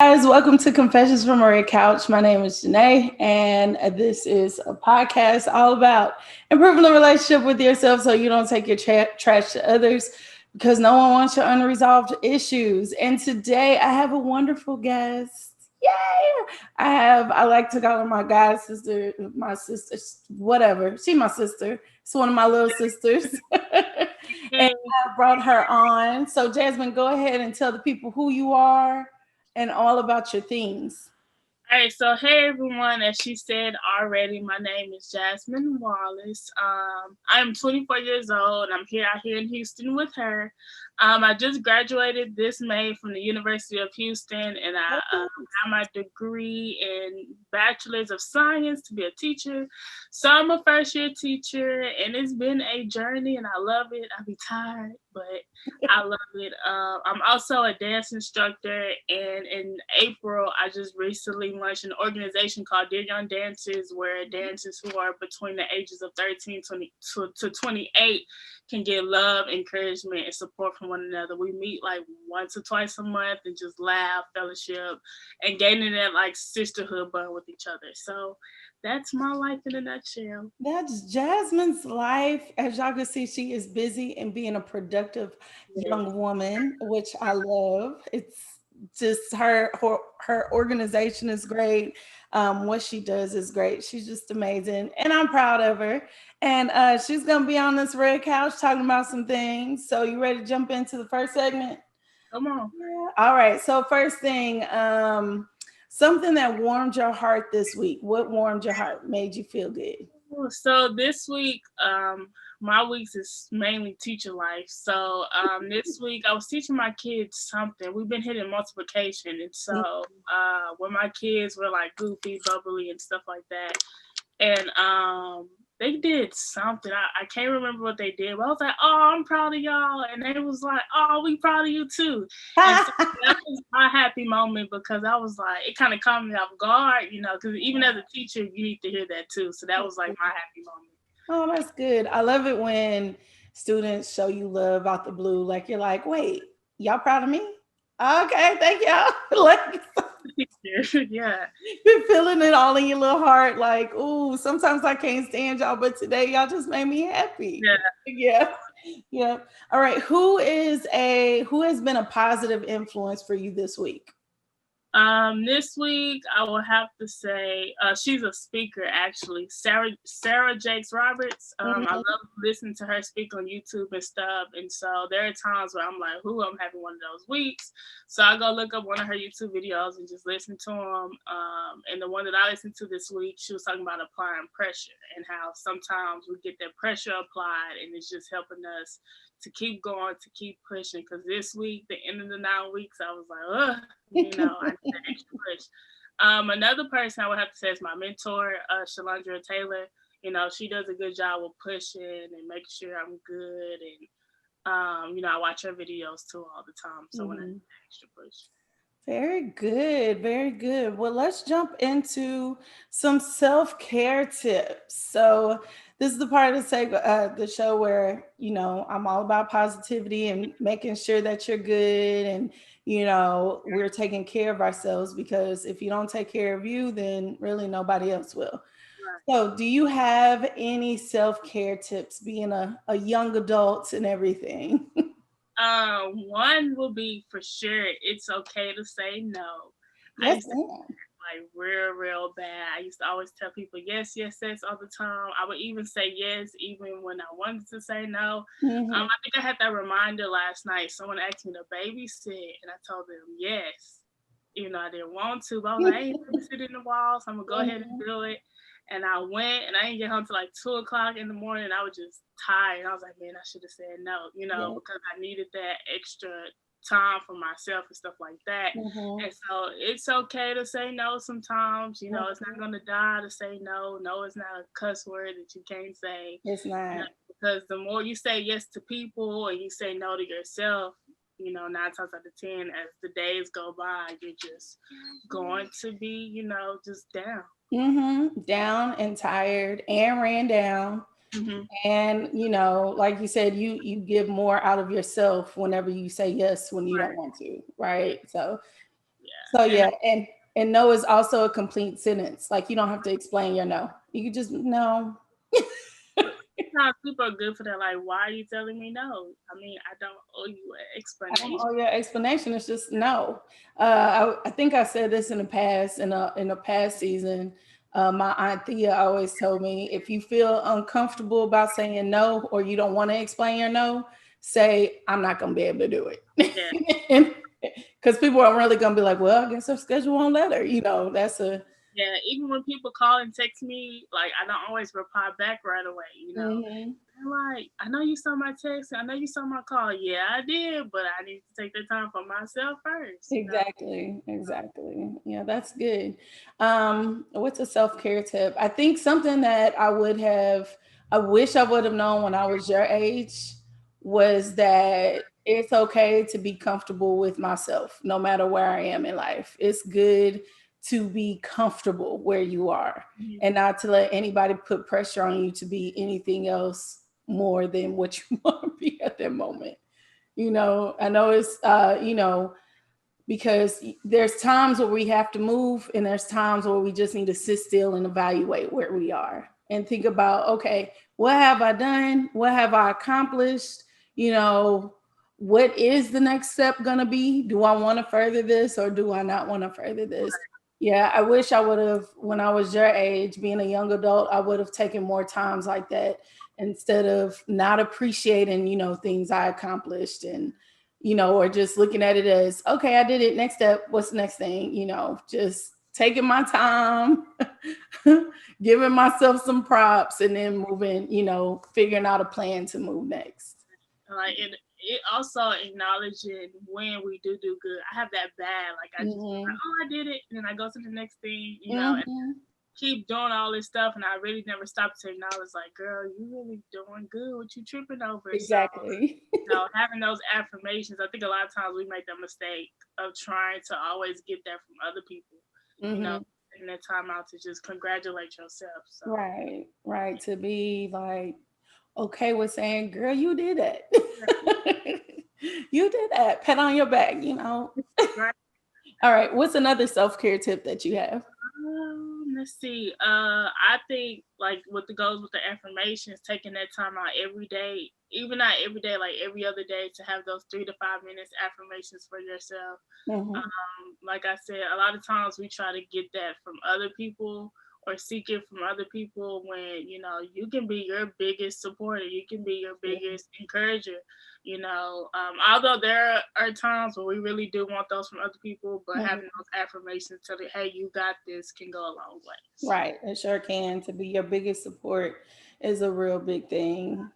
Guys, welcome to Confessions from a Red Couch. My name is Janae, and this is a podcast all about improving the relationship with yourself so you don't take your trash to others because no one wants your unresolved issues. And today I have a wonderful guest. Yay! I like to call her my god sister, my sister, whatever. She my sister. It's one of my little sisters. And Hey, I brought her on. So Jasmine, go ahead and tell the people who you are and all about your things. all right, so hey everyone, as she said already, my name is Jasmine Wallace. I'm 24 years old. I'm here out here in Houston with her. I just graduated this May from the University of Houston, and I got my degree in Bachelor's of Science to be a teacher. So I'm a first year teacher, and it's been a journey, and I love it. I be tired, but I love it. I'm also a dance instructor, and in April, I just recently launched an organization called Dear Young Dancers, where dancers who are between the ages of 13 to 28 can get love, encouragement, and support from one another. We meet like once or twice a month and just laugh, fellowship, and gaining that like sisterhood bond with each other. So that's my life in a nutshell. That's Jasmine's life. As y'all can see, she is busy and being a productive young woman, which I love. It's just her organization is great. What she does is great. She's just amazing, and I'm proud of her. And she's gonna be on this red couch talking about some things. So you ready to jump into the first segment? Come on. Yeah. All right. So first thing, something that warmed your heart this week. What warmed your heart? Made you feel good? So this week, my weeks is mainly teacher life. So this week I was teaching my kids something. We've been hitting multiplication, and so when my kids were like goofy, bubbly, and stuff like that, and they did something. I can't remember what they did, but I was like, "Oh, I'm proud of y'all," and they was like, "Oh, we proud of you too." And so that was my happy moment because I was like, it kind of caught me off guard, because even as a teacher, you need to hear that too. So that was like my happy moment. Oh, that's good. I love it when students show you love out the blue. Like you're like, wait, y'all proud of me? Okay, thank y'all. Like Yeah. you're feeling it all in your little heart. Like, ooh, sometimes I can't stand y'all, but today y'all just made me happy. Yeah. Yeah. Yeah. All right. Who has been a positive influence for you this week? This week I will have to say she's a speaker actually. Sarah Jakes Roberts. I Mhm. love listening to her speak on YouTube and stuff. And so there are times where I'm like, "Who? I'm having one of those weeks." So I go look up one of her YouTube videos and just listen to them. And the one that I listened to this week, she was talking about applying pressure and how sometimes we get that pressure applied, and it's just helping us to keep going, to keep pushing. Because this week, the end of the 9 weeks, I was like, ugh, I need that extra push. Another person I would have to say is my mentor, Shalandra Taylor. She does a good job with pushing and making sure I'm good. And, I watch her videos too all the time. So when I need Mhm. that extra push. Very good, very good. Well, let's jump into some self-care tips. So, this is the part of the show where I'm all about positivity and making sure that you're good, and we're taking care of ourselves because if you don't take care of you, then really nobody else will. Right. So, do you have any self-care tips, being a young adult and everything? One will be for sure. It's okay to say no. I Yes, used to ma'am. like real bad. I used to always tell people yes, yes, yes all the time. I would even say yes even when I wanted to say no. Mhm. I think I had that reminder last night. Someone asked me to babysit, and I told them yes. I didn't want to, but I was like, I ain't babysitting the walls. So I'm gonna go ahead and Mhm. do it. And I went, and I didn't get home till like 2 o'clock in the morning. I was just tired. I was like, man, I should have said no, Yeah. because I needed that extra time for myself and stuff like that. Mhm. And so it's okay to say no sometimes. It's not Mhm. gonna die to say no. No, it's not a cuss word that you can't say. It's not. Because the more you say yes to people and you say no to yourself, 9 times out of 10, as the days go by, you're just going to be, just down. Down and tired and ran down. Hmm. And like you said, you give more out of yourself whenever you say yes when you don't Right. want to, right? So Yeah. So And yeah, and no is also a complete sentence. Like you don't have to explain your no. You can just no. sometimes people are good for that. Like, why are you telling me no? I mean, I don't owe you an I don't explanation. owe you an explanation. It's just no. I think I said this in the past, in a past season. My aunt Thea always told me if you feel uncomfortable about saying no or you don't want to explain your no, say I'm not going to be able to do Yeah, it. Because people are really going to be like, well, I guess her schedule won't let her. That's a. yeah. Even when people call and text me, like I don't always reply back right away. Mhm. They're like, I know you saw my text. I know you saw my call. Yeah, I did, but I need to take the time for myself first. Exactly, exactly. Yeah, that's good. What's a self-care tip? I think something that I wish I would have known when I was your age was that it's okay to be comfortable with myself, no matter where I am in life. It's good to be comfortable where you are Mhm. and not to let anybody put pressure on you to be anything else more than what you want to be at that moment. I know it's, because there's times where we have to move and there's times where we just need to sit still and evaluate where we are and think about, okay, what have I done, what have I accomplished, you know what is the next step going to be? Do I want to further this or do I not want to further this? Yeah, I wish I would have, when I was your age, being a young adult, I would have taken more times like that instead of not appreciating things I accomplished, and or just looking at it as, okay, I did it. Next step, what's the next thing? Just taking my time, giving myself some props, and then moving, figuring out a plan to move next. Like it also acknowledging when we do good. I have that bad. Like I just like, Hmm. oh, I did it, and then I go to the next thing, and Hmm. keep doing all this stuff, and I really never stop to acknowledge, like, girl, you really doing good. What you tripping over? So, Exactly. having those affirmations, I think a lot of times we make the mistake of trying to always get that from other people. You know, Hmm. taking that time out to just congratulate yourself. So, Right, right. To be like okay with saying, girl, you did that. You did that. Pat on your back. right. All right. What's another self-care tip that you have? Let's see. I think like what the goes with the affirmations, taking that time out every day, even not every day, like every other day, to have those 3 to 5 minutes affirmations for yourself. Hmm. Like I said, a lot of times we try to get that from other people or seek it from other people when you can be your biggest supporter, you can be your biggest encourager. Although there are times where we really do want those from other people, but having Hmm. those affirmations telling, hey, you got this, can go a long way. So, Right, it sure can. To be your biggest support is a real big thing.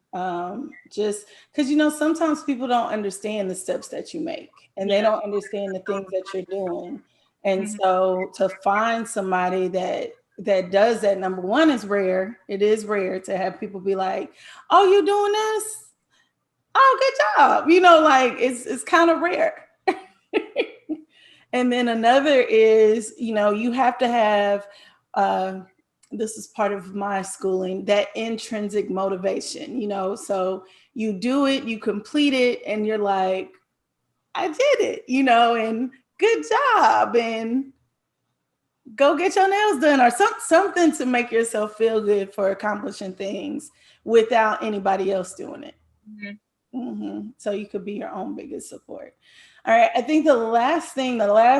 Just because sometimes people don't understand the steps that you make, and they yeah. don't understand the things that you're doing. And Mhm. so, to find somebody that does that, number one, is rare. It is rare to have people be like, "Oh, you doing this? Oh, good job!" Like it's kind of rare. And then another is, you have to have, uh, this is part of my schooling, that intrinsic motivation, so you do it, you complete it, and you're like, I did it, and good job, and go get your nails done, or something to make yourself feel good for accomplishing things without anybody else doing it. Mhm. So you could be your own biggest support. All right. I think the last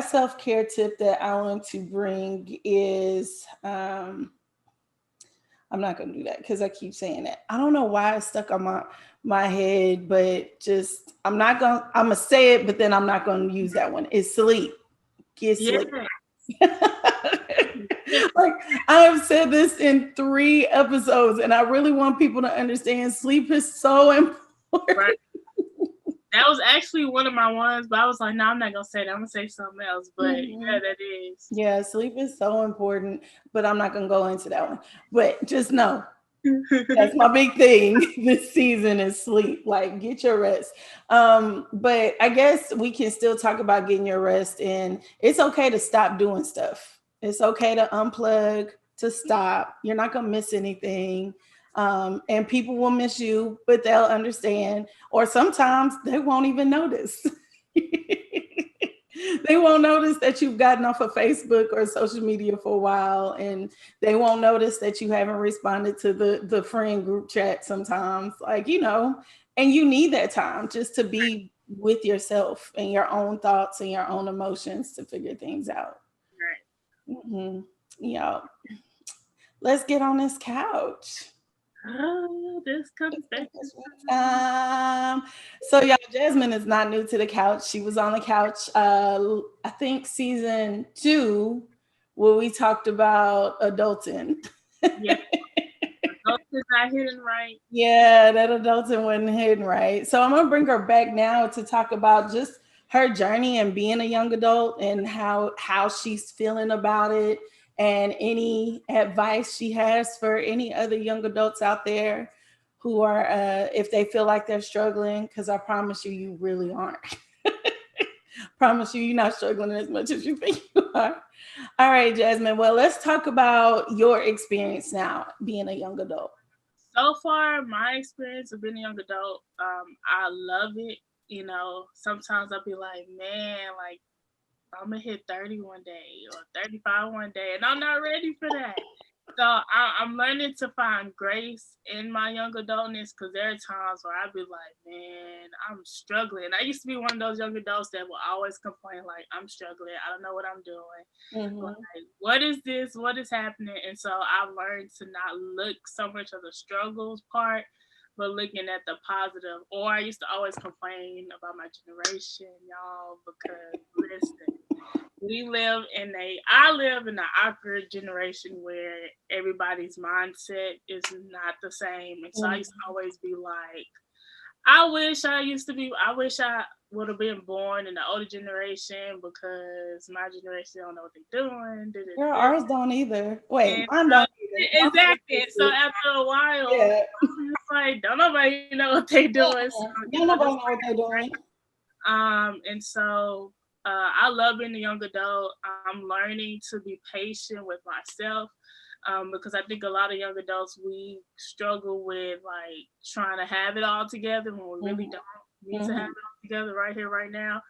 self care tip that I want to bring is, I'm not going to do that because I keep saying that. I don't know why it's stuck on my head, but just, I'm going to say it, but then I'm not going to use that one. It's sleep. Get Yeah. sleep. Like, I have said this in 3 episodes, and I really want people to understand sleep is so important. Right. That was actually one of my ones, but I was like, no, I'm not gonna say that. I'm gonna say something else. But yeah, Mhm. that is. Yeah, sleep is so important, but I'm not gonna go into that one. But just know that's my big thing this season is sleep. Like, get your rest. But I guess we can still talk about getting your rest, and it's okay to stop doing stuff. It's okay to unplug, to stop. You're not gonna miss anything. And people will miss you, but they'll understand, or sometimes they won't even notice. They won't notice that you've gotten off of Facebook or social media for a while, and they won't notice that you haven't responded to the friend group chat sometimes. Like, and you need that time just to be with yourself and your own thoughts and your own emotions to figure things out. Right. Hmm. Yeah. Let's get on this couch. Oh, this confession. Um, so y'all, Jasmine is not new to the couch. She was on the couch, I think season 2, where we talked about adulting. Yeah, adults is not hidden right. Yeah, that adulting wasn't hidden, right? So I'm gonna bring her back now to talk about just her journey and being a young adult and how she's feeling about it, and any advice she has for any other young adults out there who are if they feel like they're struggling, because I promise you, you really aren't. Promise you, you're not struggling as much as you think you are. All right, Jasmine. Well, let's talk about your experience now being a young adult. So far, my experience of being a young adult, I love it. Sometimes I'll be like, man, like I'm gonna hit 30 one day or 35 one day, and I'm not ready for that. So I'm learning to find grace in my young adultness, because there are times where I'd be like, man, I'm struggling. I used to be one of those young adults that will always complain, like, I'm struggling. I don't know what I'm doing. Like, Hmm. what is this? What is happening? And so I've learned to not look so much of the struggles part, but looking at the positive. Or I used to always complain about my generation, y'all, because listen, I live in an awkward generation where everybody's mindset is not the same. And so I used to always be like, I wish I would have been born in the older generation, because my generation don't know what they're doing. Girl, ours don't either. Wait, And mine so, don't either. My first exactly. So sister, after a while, yeah. I'm just like, don't nobody know what they doing. So, Don't nobody just know what they're doing. and so I love being a young adult. I'm learning to be patient with myself, because I think a lot of young adults, we struggle with like trying to have it all together when we really Hmm. don't need to have Hmm. it all together right here, right now.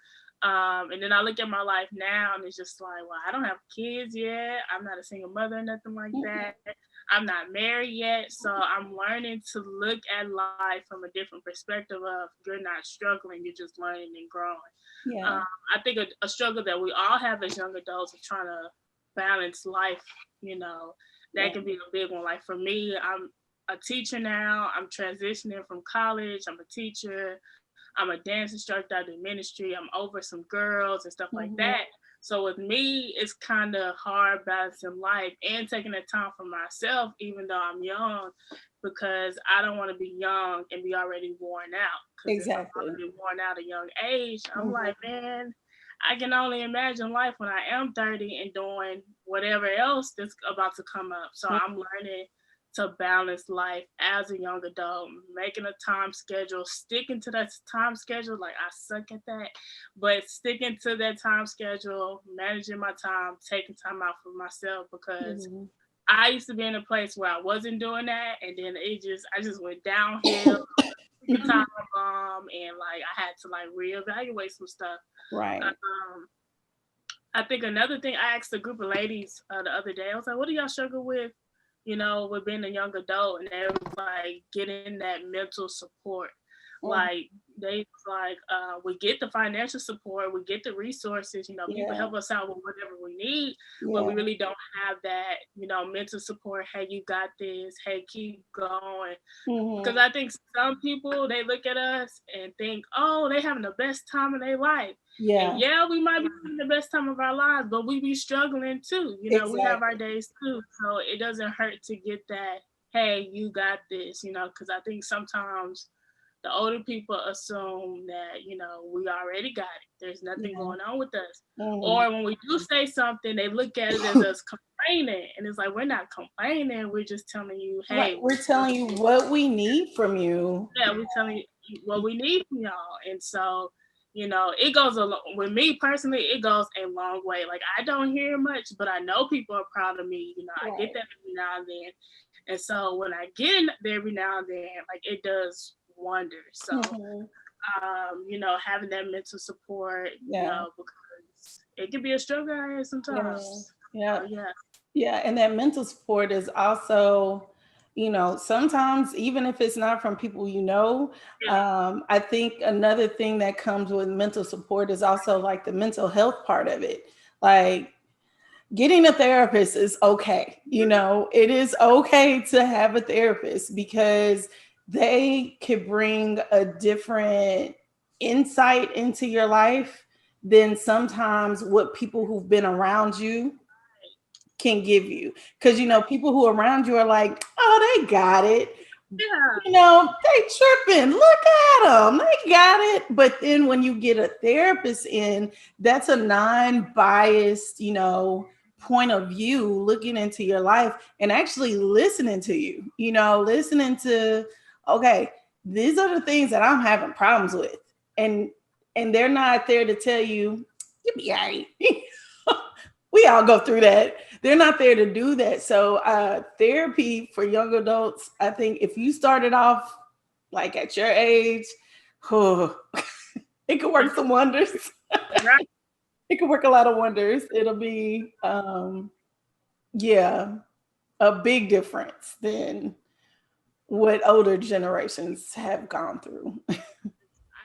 And then I look at my life now, and it's just like, well, I don't have kids yet. I'm not a single mother or nothing like that. I'm not married yet. So I'm learning to look at life from a different perspective of, you're not struggling, you're just learning and growing. Um, Yeah. I think a struggle that we all have as young adults is trying to balance life, you know, that Yeah. can be a big one. Like for me, I'm a teacher now. I'm transitioning from college. I'm a teacher. I'm a dance instructor. I do ministry. I'm over some girls and stuff like Hmm. that. So with me, it's kind of hard balancing life and taking the time for myself, even though I'm young, because I don't want to be young and be already worn out. Because if I'm Exactly. already worn out at a young age, I'm like, Hmm. man, I can only imagine life when I am 30 and doing whatever else that's about to come up. So I'm learning to balance life as a young adult, making a time schedule, sticking to that time schedule. Like I suck at that, but sticking to that time schedule, managing my time, taking time out for myself, because Hmm. I used to be in a place where I wasn't doing that, and then I just went downhill. Took the time bomb, and like I had to like reevaluate some stuff. Right. Um, I think another thing, I asked a group of ladies the other day, I was like, what do y'all struggle with, with being a young adult? And they was like getting that mental support. Mhm. Like they was like, we get the financial support, we get the resources, people Yeah. help us out with whatever we need, but we Yeah. really don't have that, mental support. Hey, you got this. Hey, keep going. Because I Hmm. think some people, they look at us and think, oh, they having the best time of their life. And Yeah. yeah, we might be having the best time of our lives, but we be struggling too. We have our Exactly. days too. So it doesn't hurt to get that, hey, you got this, because I think sometimes the older people assume that, we already got it. There's nothing Yeah. going on with us. Hmm. Or when we do say something, they look at it as us complaining. And it's like, we're not complaining. We're just telling you, Right. hey, We're telling you what we need from you. yeah, we're telling you what we need from y'all. And so, it goes with me personally, it goes a long way. Like I don't hear much, but I know people are proud of me. I get Right. that every now and then. And so when I get in there every now and then, like it does wonders. So Hmm. having that mental support, Yeah. because it can be a struggle out here Yeah. sometimes. Yeah. So yeah. Yeah, and that mental support is also, sometimes even if it's not from people I think another thing that comes with mental support is also like the mental health part of it. Like getting a therapist is okay. It is okay to have a therapist because they could bring a different insight into your life than sometimes what people who've been around you can give you. Because people who are around you are like, oh, they got it. Yeah. They tripping. Look at them. They got it. But then when you get a therapist in, that's a non-biased, point of view looking into your life and actually listening to you, listening to, okay, these are the things that I'm having problems with. And they're not there to tell you, you'll be all right. We all go through that. They're not there to do that. So therapy for young adults, I think if you started off like at your age, oh, it could work some wonders. Right. It could work a lot of wonders. It'll be yeah, a big difference than what older generations have gone through. I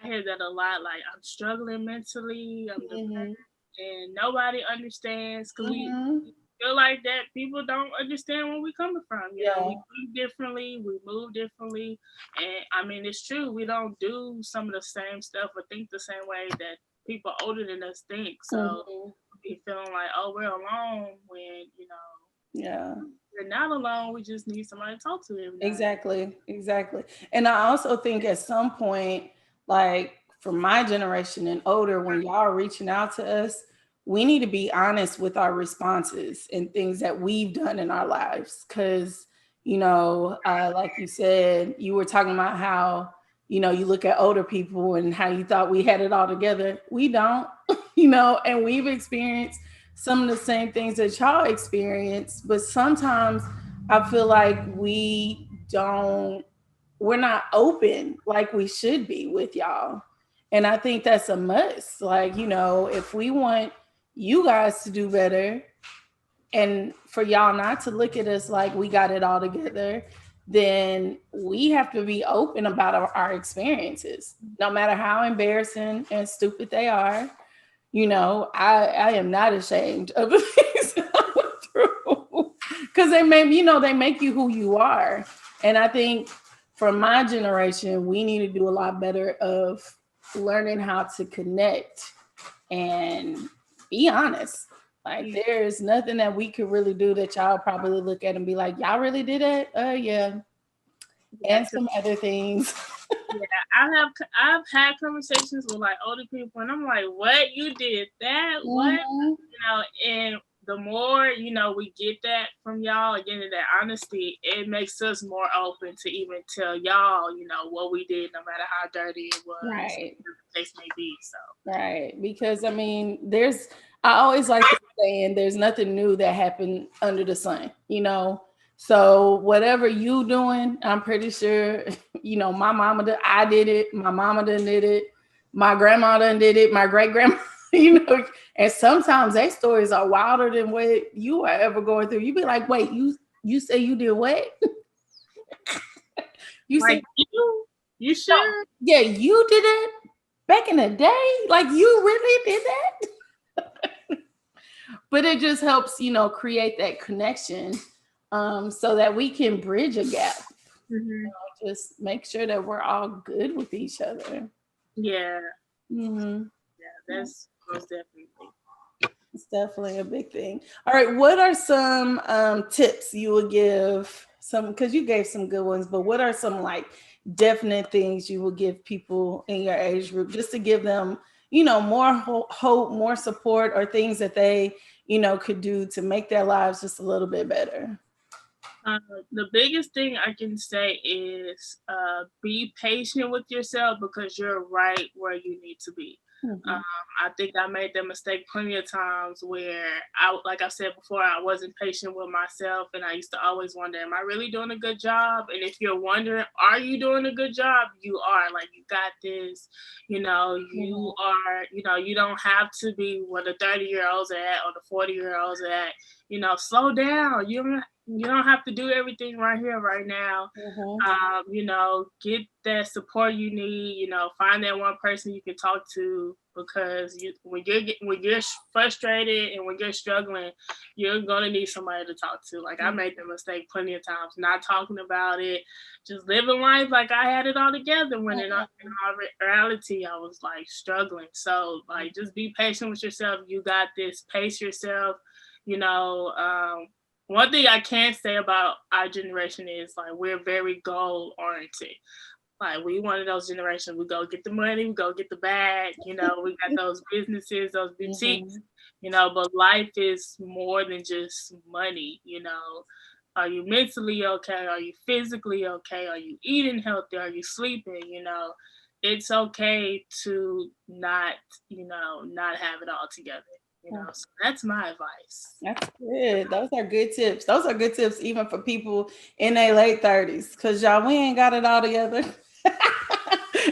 hear that a lot. Like, I'm struggling mentally. I'm Mhm. depressed, and nobody understands because we Mhm. feel like that people don't understand where we coming from. We Yeah. think differently, we move differently, and I mean it's true. We don't do some of the same stuff or think the same way that people older than us think. So Mhm. we feeling like, oh, we're alone when Yeah. we're not alone. We just need somebody to talk to every now and then. Exactly, exactly. And I also think at some point, like for my generation and older, when y'all are reaching out to us, we need to be honest with our responses and things that we've done in our lives. Because, like you said, you were talking about how, you look at older people and how you thought we had it all together. We don't, and we've experienced some of the same things that y'all experience, but sometimes I feel like we're not open like we should be with y'all. And I think that's a must. Like, if we want you guys to do better and for y'all not to look at us like we got it all together, then we have to be open about our experiences, no matter how embarrassing and stupid they are. I am not ashamed of the things that I went through because they make you who you are. And I think for my generation, we need to do a lot better of learning how to connect and be honest. Like there's nothing that we could really do that y'all probably look at and be like, y'all really did it? Yeah. Yeah, And some other things. yeah, I've had conversations with like older people, and I'm like, "What, you did that? What?" Mhm. And the more we get that from y'all, again, that honesty, it makes us more open to even tell y'all, what we did, no matter how dirty it was, Right. the case may be. So Right. Because I mean, I always like the saying, there's nothing new that happened under the sun. So whatever you doing, I'm pretty sure, my mama did, I did it, my mama done did it, my grandma done did it, my great grandma, and sometimes their stories are wilder than what you are ever going through. You be like, wait, you say you did what? You said like you no, sure? yeah, you did it back in the day? Like you really did that? But it just helps, create that connection so that we can bridge a gap. Hmm. Just make sure that we're all good with each other. Yeah, Hmm. yeah, that's most definitely. It's definitely a big thing. All right, what are some tips you would give? Some because you gave some good ones, but what are some like definite things you will give people in your age group just to give them, more hope, more support, or things that they, could do to make their lives just a little bit better? Uh, the biggest thing I can say is be patient with yourself because you're right where you need to be. Mm-hmm. I think I made that mistake plenty of times where like I said before, I wasn't patient with myself, and I used to always wonder, am I really doing a good job? And if you're wondering, are you doing a good job? You are. Like, you got this. You are. You don't have to be where the 30-year-olds are at or the 40-year-olds are at. Slow down. You don't have to do everything right here, right now. Mm-hmm. Get that support you need. Find that one person you can talk to, because when you're frustrated and when you're struggling, you're gonna need somebody to talk to. Like, I made the mistake plenty of times, not talking about it, just living life like I had it all together, when in all reality I was like struggling. So, like, just be patient with yourself. You got this. Pace yourself. You know, one thing I can say about our generation is, like, we're very goal oriented. Like, we one of those generations, we go get the money, we go get the bag, we got those businesses, those boutiques, but life is more than just money. Are you mentally okay? Are you physically okay? Are you eating healthy? Are you sleeping? It's okay to not have it all together. So that's my advice. That's good. Those are good tips. Those are good tips even for people in their late 30s. Cause y'all, we ain't got it all together.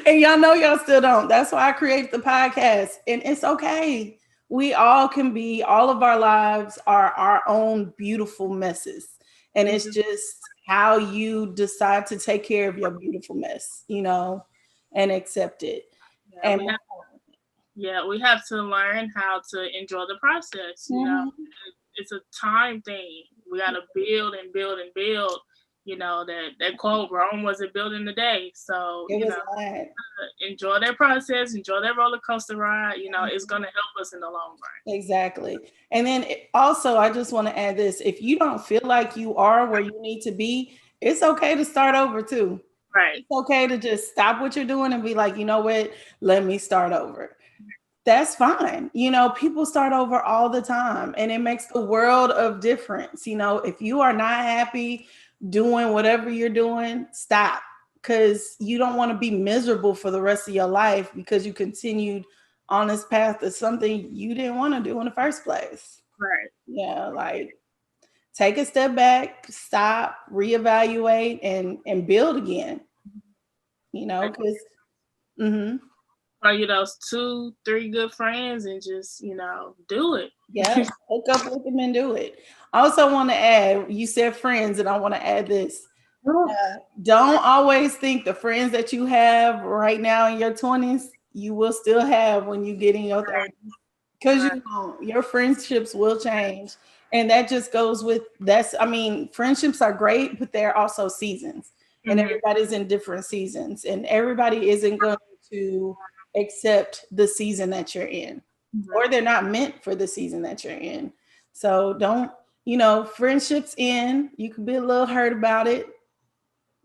And y'all know y'all still don't. That's why I created the podcast. And it's okay. We all can be, all of our lives are our own beautiful messes. And it's just how you decide to take care of your beautiful mess, and accept it. Yeah, And we have to learn how to enjoy the process. It's a time thing. We got to build and build and build. That quote, Rome wasn't built in a day. So, it was like, enjoy that process, enjoy that roller coaster ride. It's going to help us in the long run. exactly. And then also, I just want to add this: if you don't feel like you are where you need to be, it's okay to start over too. Right. It's okay to just stop what you're doing and be like, you know what? Let me start over. That's fine. People start over all the time, and it makes the world of difference. If you are not happy doing whatever you're doing, stop, because you don't want to be miserable for the rest of your life because you continued on this path of something you didn't want to do in the first place. Right. Yeah, like, take a step back, stop, reevaluate, and build again. Because Or those 2-3 good friends and just do it. yeah, hook up with them and do it. I also want to add, you said friends, and I want to add this. Don't always think the friends that you have right now in your 20s, you will still have when you get in your 30s. Because you won't. Your friendships will change. And that just goes with friendships are great, but they're also seasons. And everybody's in different seasons. And everybody isn't going to accept the season that you're in. Or they're not meant for the season that you're in. So don't, friendships end. You can be a little hurt about it,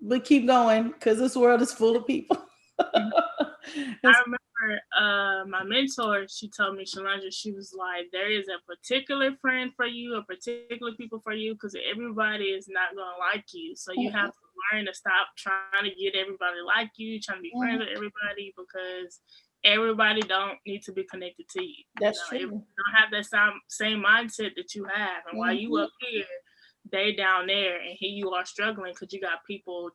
but keep going, because this world is full of people. I remember my mentor, she told me, Shalondra, she was like, there is a particular friend for you, a particular people for you, because everybody is not going to like you. So you have to learn to stop trying to get everybody like you, trying to be friends with everybody, because everybody don't need to be connected to you. That's true. Everybody don't have that same mindset that you have. And while you up here, they down there, and here you are struggling because you got people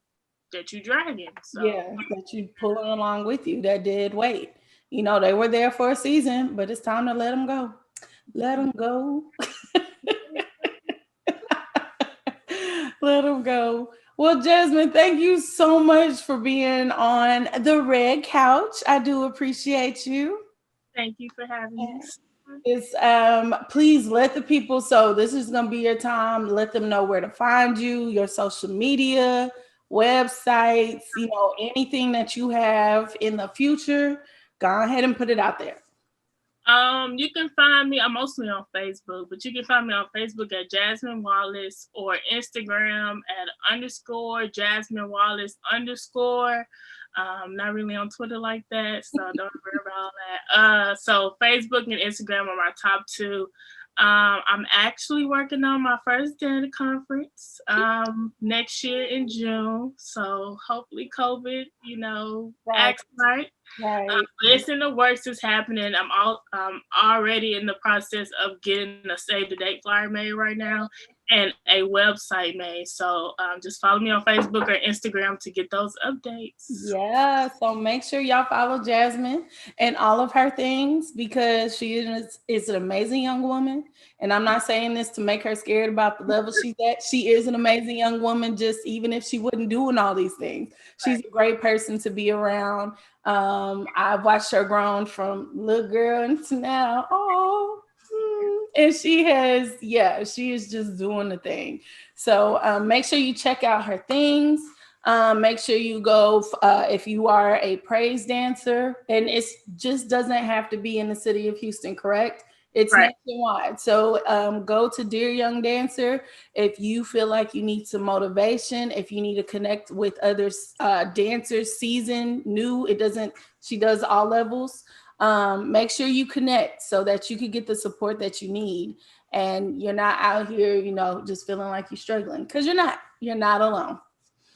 that you dragging. So yeah, that you pulling along with you, that did wait. They were there for a season, but it's time to let them go. Let them go. Let them go. Well, Jasmine, thank you so much for being on the red couch. I do appreciate you. thank you for having me. Is please let the people, so this is going to be your time, let them know where to find you, your social media, websites, anything that you have in the future. Go ahead and put it out there. You can find me, I'm mostly on Facebook, but you can find me on Facebook at Jasmine Wallace, or Instagram at _ Jasmine Wallace _ not really on Twitter like that, so don't worry about all that. So Facebook and Instagram are my top two. I'm actually working on my first data conference next year in June. So hopefully COVID, acts right. Right. It's in the works. It's happening. Already in the process of getting a save the date flyer made right now and a website made. So just follow me on Facebook or Instagram to get those updates. Yeah, so make sure y'all follow Jasmine and all of her things because is an amazing young woman. And I'm not saying this to make her scared about the level she's at. She is an amazing young woman, just even if she wasn't doing all these things. She's a great person to be around. I've watched her grown from little girl into now. Oh, and she is just doing the thing. So make sure you check out her things. Make sure you go if you are a praise dancer, and it just doesn't have to be in the city of Houston, correct? It's Right. nationwide. So go to Dear Young Dancer if you feel like you need some motivation, if you need to connect with other dancers, seasoned, new. It doesn't. She does all levels. Make sure you connect so that you can get the support that you need, and you're not out here, just feeling like you're struggling because you're not. You're not alone.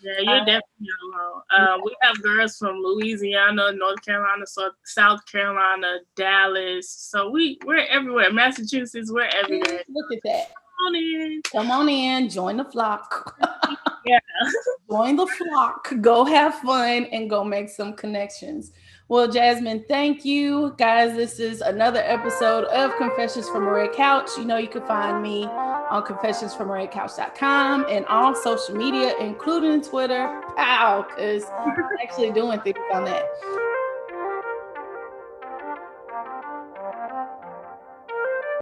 Yeah, you're definitely not alone. We have girls from Louisiana, North Carolina, South Carolina, Dallas. So we're everywhere. Massachusetts, we're everywhere. Look at that. Come on in. Come on in, join the flock. Yeah. Join the flock. Go have fun and go make some connections. Well, Jasmine, thank you. Guys, this is another episode of Confessions from a Red Couch. You can find me on confessionsfromaredcouch.com and all social media, including Twitter. Pow, because I'm actually doing things on that.